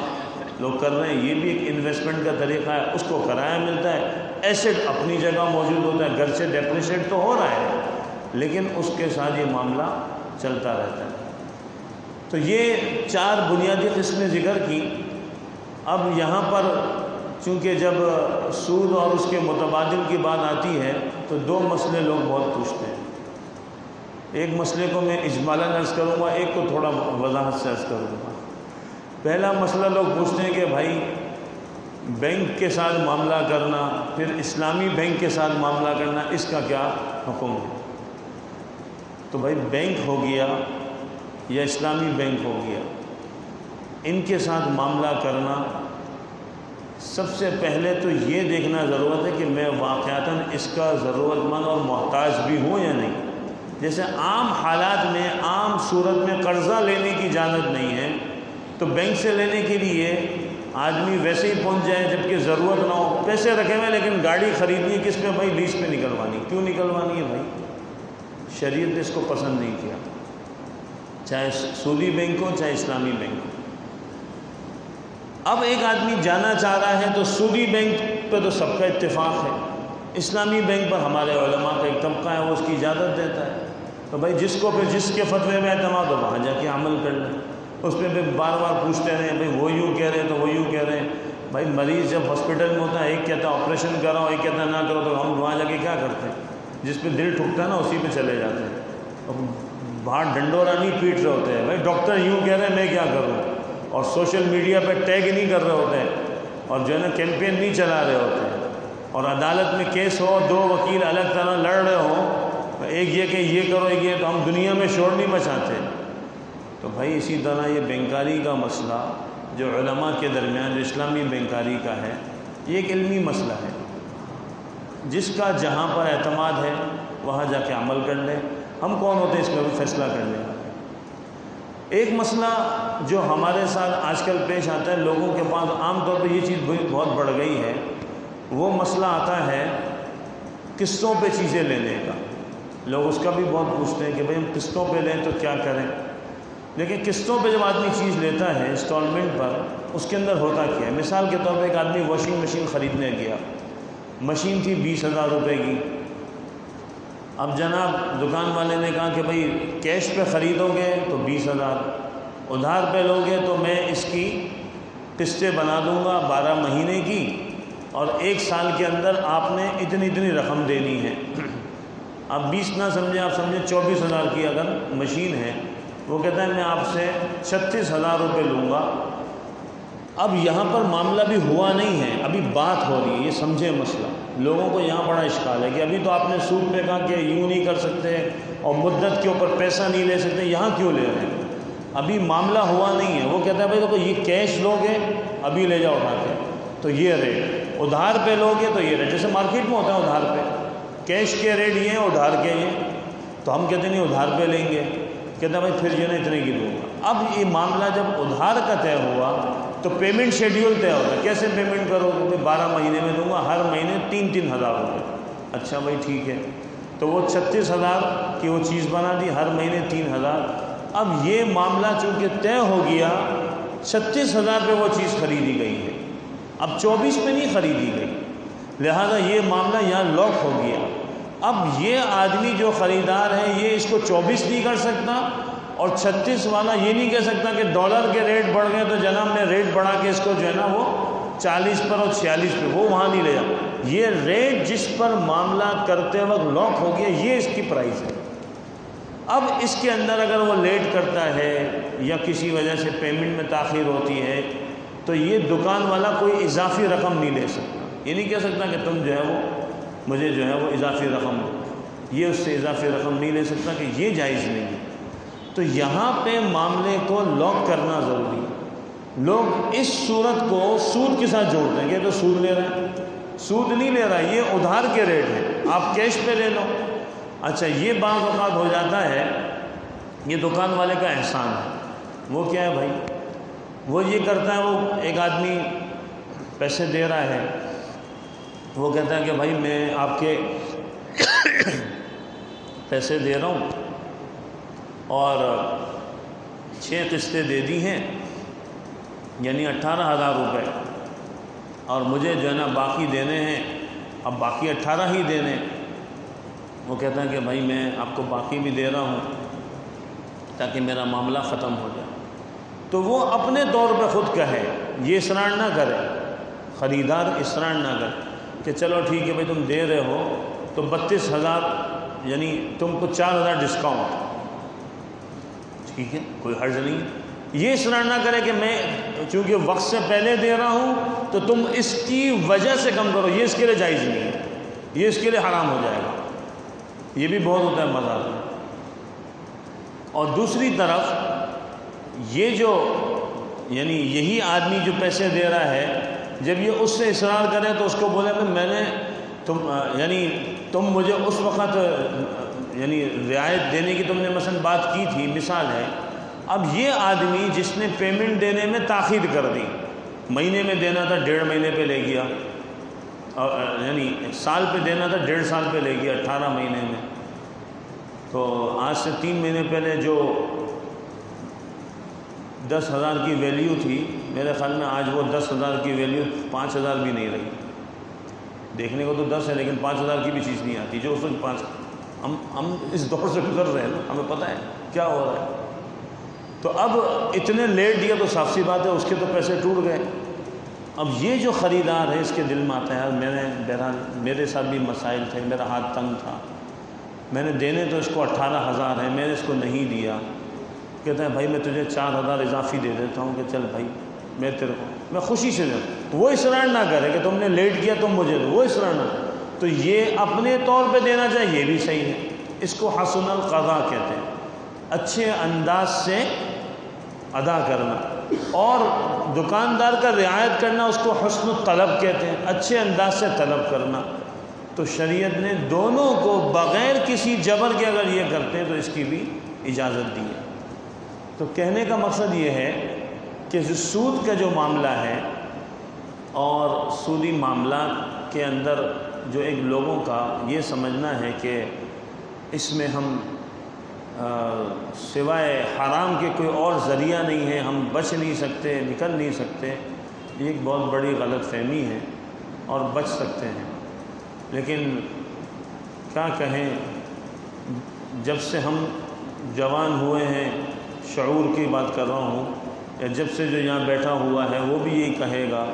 لوگ کر رہے ہیں۔ یہ بھی ایک انویسٹمنٹ کا طریقہ ہے، اس کو کرایہ ملتا ہے، ایسٹ اپنی جگہ موجود ہوتا ہے، گھر سے ڈیپریشیٹ تو ہو رہا ہے لیکن اس کے ساتھ یہ معاملہ چلتا رہتا ہے۔ تو یہ 4 بنیادی قسمیں ذکر کی۔ اب یہاں پر چونکہ جب سود اور اس کے متبادل کی بات آتی ہے تو 2 مسئلے لوگ بہت پوچھتے ہیں۔ ایک مسئلے کو میں اجمالاً عرض کروں گا، ایک کو تھوڑا وضاحت سے عرض کروں گا۔ پہلا مسئلہ لوگ پوچھتے ہیں کہ بھائی بینک کے ساتھ معاملہ کرنا، پھر اسلامی بینک کے ساتھ معاملہ کرنا، اس کا کیا حکم ہے؟ تو بھائی بینک ہو گیا یا اسلامی بینک ہو گیا، ان کے ساتھ معاملہ کرنا، سب سے پہلے تو یہ دیکھنا ضرورت ہے کہ میں واقعتاً اس کا ضرورت مند اور محتاج بھی ہوں یا نہیں۔ جیسے عام حالات میں، عام صورت میں قرضہ لینے کی اجازت نہیں ہے، تو بینک سے لینے کے لیے آدمی ویسے ہی پہنچ جائے جبکہ ضرورت نہ ہو، پیسے رکھے ہوئے لیکن گاڑی خریدنی ہے، کس پہ بھائی؟ لیز پہ نکلوانی۔ کیوں نکلوانی ہے بھائی؟ شریعت نے اس کو پسند نہیں کیا، چاہے سودی بینک ہو چاہے اسلامی بینک ہو۔ اب ایک آدمی جانا چاہ رہا ہے تو سودی بینک پہ تو سب کا اتفاق ہے، اسلامی بینک پر ہمارے علماء کا ایک طبقہ ہے وہ اس کی اجازت دیتا ہے، تو بھائی جس کو پھر جس کے فتوے میں اعتماد ہو وہاں جا کے عمل کر لیں۔ اس پہ بھی بار بار پوچھتے رہے بھائی وہ یوں کہہ رہے ہیں تو وہ یوں کہہ رہے ہیں۔ بھائی مریض جب ہاسپٹل میں ہوتا ہے، ایک کہتا ہے آپریشن کراؤ، ایک کہتا ہے نہ کرو، تو ہم وہاں جا کے کیا کرتے ہیں؟ جس پہ دل ٹھکتا ہے نا اسی پہ چلے جاتے ہیں، باہر ڈنڈورا نہیں پیٹ رہے ہوتے ہیں، بھائی ڈاکٹر یوں کہہ رہے ہیں میں کیا کروں، اور سوشل میڈیا پہ ٹیگ نہیں کر رہے ہوتے ہیں اور جو ہے نا کیمپین نہیں چلا رہے ہوتے ہیں، اور عدالت میں کیس ہو، دو وکیل الگ طرح لڑ رہے ہوں، ایک یہ کہ یہ کرو ایک یہ، تو ہم دنیا میں شور نہیں مچاتے۔ تو بھائی اسی طرح یہ بینکاری کا مسئلہ جو علماء کے درمیان جو اسلامی بینکاری کا ہے، یہ ایک علمی مسئلہ ہے، جس کا جہاں پر اعتماد ہے وہاں جا کے عمل کر لیں۔ ہم کون ہوتے ہیں اس میں بھی فیصلہ کر لیں۔ ایک مسئلہ جو ہمارے ساتھ آج کل پیش آتا ہے، لوگوں کے پاس عام طور پہ یہ چیز بہت بڑھ گئی ہے، وہ مسئلہ آتا ہے قسطوں پہ چیزیں لینے کا۔ لوگ اس کا بھی بہت پوچھتے ہیں کہ بھئی ہم قسطوں پہ لیں تو کیا کریں، لیکن قسطوں پہ جب آدمی چیز لیتا ہے انسٹالمنٹ پر، اس کے اندر ہوتا کیا ہے؟ مثال کے طور پہ ایک آدمی واشنگ مشین خریدنے گیا، مشین تھی 20,000 روپے کی۔ اب جناب دکان والے نے کہا کہ بھئی کیش پہ خریدو گے تو 20,000، ادھار پہ لوگے تو میں اس کی قسطیں بنا دوں گا 12 مہینے کی، اور 1 سال کے اندر آپ نے اتنی رقم دینی ہے۔ اب 20 نہ سمجھیں، آپ سمجھیں 24,000 کی اگر مشین ہے، وہ کہتا ہے میں آپ سے 36,000 روپے لوں گا۔ اب یہاں پر معاملہ بھی ہوا نہیں ہے، ابھی بات ہو رہی ہے، یہ سمجھے مسئلہ۔ لوگوں کو یہاں بڑا اشکال ہے کہ ابھی تو آپ نے سود پہ کہا کہ یوں نہیں کر سکتے اور مدت کے اوپر پیسہ نہیں لے سکتے، یہاں کیوں لے رہے ہیں؟ ابھی معاملہ ہوا نہیں ہے۔ وہ کہتا ہے بھائی دیکھو یہ کیش لو گے ابھی لے جاؤ اٹھا کے تو یہ ریٹ، ادھار پہ لو گے تو یہ ریٹ، جیسے مارکیٹ میں ہوتا ہے ادھار پہ کیش کے ریٹ یہ ہیں، ادھار کے یہ، تو ہم کہتے ہیں نہیں ادھار پہ لیں گے، کہتے ہیں بھائی پھر یہ نا اتنے کی دوں گا۔ اب یہ معاملہ جب ادھار کا طے ہوا تو پیمنٹ شیڈیول طے ہوتا ہے، کیسے پیمنٹ کرو گے؟ 12 مہینے میں دوں گا، ہر مہینے 3,000 روپے۔ اچھا بھائی ٹھیک ہے، تو وہ 36,000 کی وہ چیز بنا دی، ہر مہینے 3,000۔ اب یہ معاملہ چونکہ طے ہو گیا، 36,000 پہ وہ چیز خریدی گئی ہے، اب 24 پہ نہیں خریدی گئی، لہذا یہ معاملہ یہاں لاک ہو گیا۔ اب یہ آدمی جو خریدار ہے یہ اس کو 24 نہیں کر سکتا، اور 36 والا یہ نہیں کہہ سکتا کہ ڈالر کے ریٹ بڑھ گئے تو جناب نے ریٹ بڑھا کے اس کو جو ہے نا وہ 40 پر اور 46 پہ، وہ وہاں نہیں لے جا۔ یہ ریٹ جس پر معاملہ کرتے وقت لاک ہو گیا، یہ اس کی پرائز ہے۔ اب اس کے اندر اگر وہ لیٹ کرتا ہے یا کسی وجہ سے پیمنٹ میں تاخیر ہوتی ہے تو یہ دکان والا کوئی اضافی رقم نہیں لے سکتا، یہ نہیں کہہ سکتا کہ تم جو ہے وہ مجھے جو ہے وہ اضافی رقم دو، یہ اس سے اضافی رقم نہیں لے سکتا، کہ یہ جائز نہیں ہے۔ تو یہاں پہ معاملے کو لاک کرنا ضروری ہے۔ لوگ اس صورت کو سود کے ساتھ جوڑتے ہیں کہ تو سود لے رہا ہے، سود نہیں لے رہا، یہ ادھار کے ریٹ ہے، آپ کیش پہ لے لو۔ اچھا یہ بعض اوقات ہو جاتا ہے، یہ دکان والے کا احسان ہے۔ وہ کیا ہے بھائی؟ وہ یہ کرتا ہے، وہ ایک آدمی پیسے دے رہا ہے، وہ کہتا ہے کہ بھائی میں آپ کے پیسے دے رہا ہوں اور 6 قسطیں دے دی ہیں، یعنی 18,000 روپے، اور مجھے جو ہے نا باقی دینے ہیں، اب باقی 18 ہی دینے۔ وہ کہتا ہے کہ بھائی میں آپ کو باقی بھی دے رہا ہوں تاکہ میرا معاملہ ختم ہو جائے۔ تو وہ اپنے طور پہ خود کہے، یہ اصرار نہ کرے، خریدار اصرار نہ کرے کہ چلو ٹھیک ہے بھائی تم دے رہے ہو تو 32,000 یعنی تم کو 4,000 ڈسکاؤنٹ، ٹھیک ہے کوئی حرج نہیں۔ یہ اصرار نہ کرے کہ میں چونکہ وقت سے پہلے دے رہا ہوں تو تم اس کی وجہ سے کم کرو، یہ اس کے لیے جائز نہیں ہے، یہ اس کے لیے حرام ہو جائے گا۔ یہ بھی بہت ہوتا ہے بازار میں۔ اور دوسری طرف یہ جو یعنی یہی آدمی جو پیسے دے رہا ہے، جب یہ اس سے اصرار کرے تو اس کو بولے کہ میں نے تم مجھے اس وقت یعنی رعایت دینے کی تم نے مثلا بات کی تھی، مثال ہے۔ اب یہ آدمی جس نے پیمنٹ دینے میں تاخیر کر دی، مہینے میں دینا تھا 1.5 مہینے پہ لے گیا، یعنی سال پہ دینا تھا 1.5 سال پہ لے گیا 18 مہینے میں، تو آج سے 3 مہینے پہلے جو 10,000 کی ویلیو تھی، میرے خیال میں آج وہ 10,000 کی ویلیو 5,000 بھی نہیں رہی۔ دیکھنے کو تو 10 ہے لیکن 5,000 کی بھی چیز نہیں آتی جو اس وقت 5۔ ہم اس دور سے گزر رہے ہیں نا، ہمیں پتہ ہے کیا ہو رہا ہے۔ تو اب اتنے لیٹ دیا تو صاف سی بات ہے اس کے تو پیسے ٹوٹ گئے۔ اب یہ جو خریدار ہے اس کے دل میں آتا ہے، میں نے بہرحال میرے ساتھ بھی مسائل تھے، میرا ہاتھ تنگ تھا، میں نے دینے تو اس کو 18,000 ہیں، میں نے اس کو نہیں دیا۔ کہتا ہے بھائی میں تجھے 4,000 اضافی دے دیتا ہوں کہ چل بھائی میں تیرے کو میں خوشی سے دوں. وہ اصرار نہ کرے کہ تم نے لیٹ کیا تم مجھے دو، وہ اصرار نہ. تو یہ اپنے طور پہ دینا چاہیے، یہ بھی صحیح ہے. اس کو حسن القضاء کہتے ہیں، اچھے انداز سے ادا کرنا. اور دکاندار کا رعایت کرنا اس کو حسن الطلب کہتے ہیں، اچھے انداز سے طلب کرنا. تو شریعت نے دونوں کو بغیر کسی جبر کے اگر یہ کرتے ہیں تو اس کی بھی اجازت دی ہے. تو کہنے کا مقصد یہ ہے کہ سود کا جو معاملہ ہے اور سودی معاملات کے اندر جو ایک لوگوں کا یہ سمجھنا ہے کہ اس میں ہم سوائے حرام کے کوئی اور ذریعہ نہیں ہے، ہم بچ نہیں سکتے، نکل نہیں سکتے، یہ ایک بہت بڑی غلط فہمی ہے. اور بچ سکتے ہیں، لیکن کیا کہیں، جب سے ہم جوان ہوئے ہیں، شعور کی بات کر رہا ہوں، یا جب سے جو یہاں بیٹھا ہوا ہے وہ بھی یہی کہے گا،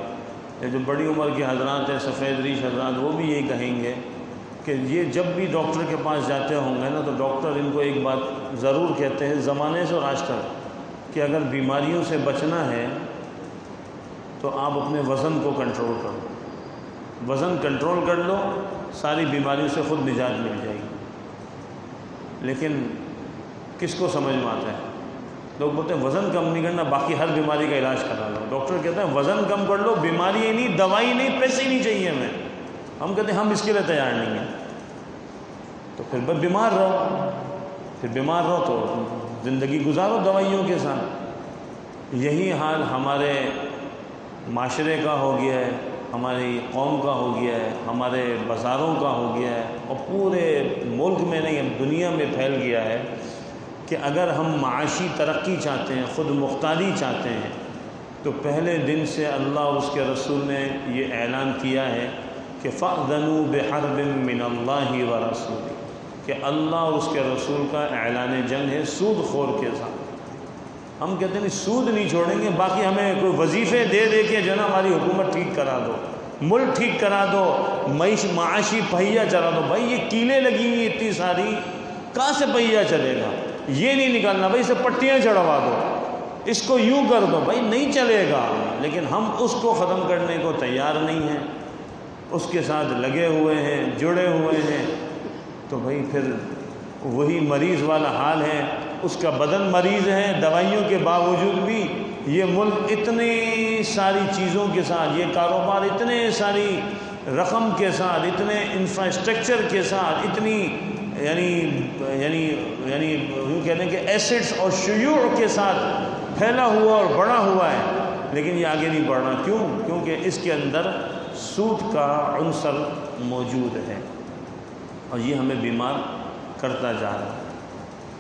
یا جو بڑی عمر کے حضرات ہیں، سفید ریش حضرات، وہ بھی یہی کہیں گے کہ یہ جب بھی ڈاکٹر کے پاس جاتے ہوں گے نا تو ڈاکٹر ان کو ایک بات ضرور کہتے ہیں زمانے سے اور آج تک، کہ اگر بیماریوں سے بچنا ہے تو آپ اپنے وزن کو کنٹرول کرو. وزن کنٹرول کر لو، ساری بیماریوں سے خود نجات مل جائے گی. لیکن کس کو سمجھ میں آتا ہے؟ لوگ بولتے ہیں وزن کم نہیں کرنا، باقی ہر بیماری کا علاج کرا لو. ڈاکٹر کہتے ہیں وزن کم کر لو، بیماری ہی نہیں، دوائی نہیں، پیسے ہی نہیں چاہیے ہمیں. ہم کہتے ہیں ہم اس کے لیے تیار نہیں ہیں. تو پھر بس بیمار رہو، پھر بیمار رہو تو زندگی گزارو دوائیوں کے ساتھ. یہی حال ہمارے معاشرے کا ہو گیا ہے، ہماری قوم کا ہو گیا ہے، ہمارے بازاروں کا ہو گیا ہے، اور پورے ملک میں نہیں دنیا میں پھیل گیا ہے کہ اگر ہم معاشی ترقی چاہتے ہیں، خود مختاری چاہتے ہیں، تو پہلے دن سے اللہ اور اس کے رسول نے یہ اعلان کیا ہے کہ فَأْذَنُوا بِحَرْبٍ مِّنَ اللَّهِ وَرَسُولِهِ، کہ اللہ اور اس کے رسول کا اعلان جنگ ہے سود خور کے ساتھ. ہم کہتے ہیں سود نہیں چھوڑیں گے، باقی ہمیں کوئی وظیفے دے دے کے جو ہے نا ہماری حکومت ٹھیک کرا دو، ملک ٹھیک کرا دو، معاشی پہیہ چلا دو. بھائی یہ کیلیں لگی ہوئی اتنی ساری، کہاں سے پہیہ چلے گا؟ یہ نہیں نکالنا بھائی، اسے پٹیاں چڑھوا دو، اس کو یوں کر دو، بھائی نہیں چلے گا. لیکن ہم اس کو ختم کرنے کو تیار نہیں ہیں، اس کے ساتھ لگے ہوئے ہیں، جڑے ہوئے ہیں. تو بھائی پھر وہی مریض والا حال ہے، اس کا بدن مریض ہے، دوائیوں کے باوجود بھی یہ ملک اتنی ساری چیزوں کے ساتھ، یہ کاروبار اتنے ساری رقم کے ساتھ، اتنے انفراسٹرکچر کے ساتھ، اتنی یعنی یوں کہتے ہیں کہ ایسٹس اور شیوع کے ساتھ پھیلا ہوا اور بڑا ہوا ہے، لیکن یہ آگے نہیں بڑھنا. کیوں؟ کیونکہ اس کے اندر سود کا عنصر موجود ہے اور یہ ہمیں بیمار کرتا جا رہا ہے.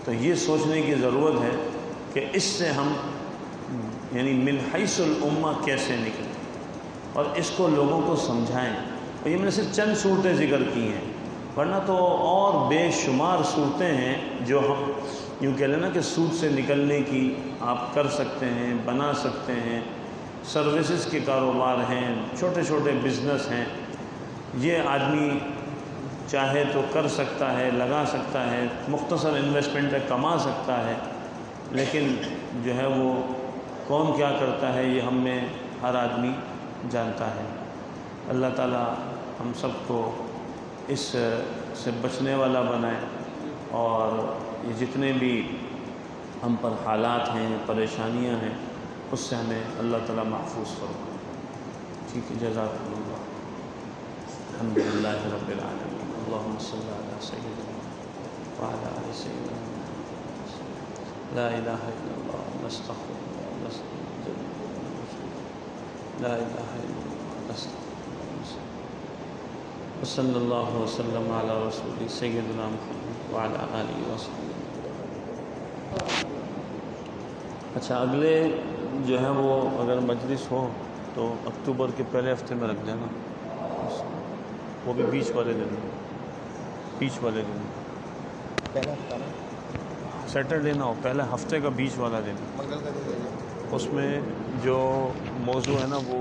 تو یہ سوچنے کی ضرورت ہے کہ اس سے ہم من حیث الامہ کیسے نکلیں اور اس کو لوگوں کو سمجھائیں. اور یہ میں نے صرف چند صورتیں ذکر کی ہیں، ورنہ تو اور بے شمار صورتیں ہیں جو ہم یوں کہہ لیں نا کہ سود سے نکلنے کی آپ کر سکتے ہیں، بنا سکتے ہیں. سروسز کے کاروبار ہیں، چھوٹے چھوٹے بزنس ہیں، یہ آدمی چاہے تو کر سکتا ہے، لگا سکتا ہے، مختصر انویسٹمنٹ پہ کما سکتا ہے. لیکن جو ہے وہ کون کیا کرتا ہے یہ ہم میں ہر آدمی جانتا ہے. اللہ تعالی ہم سب کو اس سے بچنے والا بنائے، اور یہ جتنے بھی ہم پر حالات ہیں، پریشانیاں ہیں، اس سے ہمیں اللہ تعالی محفوظ کرو. ٹھیک ہے، جزاکم اللہ. الحمدللہ رب العالمین. اللہم صلی علی سیدنا وعلی آل سیدنا لا الہ الا اللہ نستغفر اللہ لا الہ الا اللہ نستغفر. وصلی اللہ وسلم علی رسول سیدنا محمد وعلی آلہ وصحبہ. اچھا، اگلے جو ہے وہ اگر مجلس ہو تو اکتوبر کے پہلے ہفتے میں رکھ دینا، وہ بھی بیچ والے دن، پہلا ہفتہ نا، سیٹرڈے نہ ہو، پہلے ہفتے کا بیچ والا دن. اس میں جو موضوع ہے نا وہ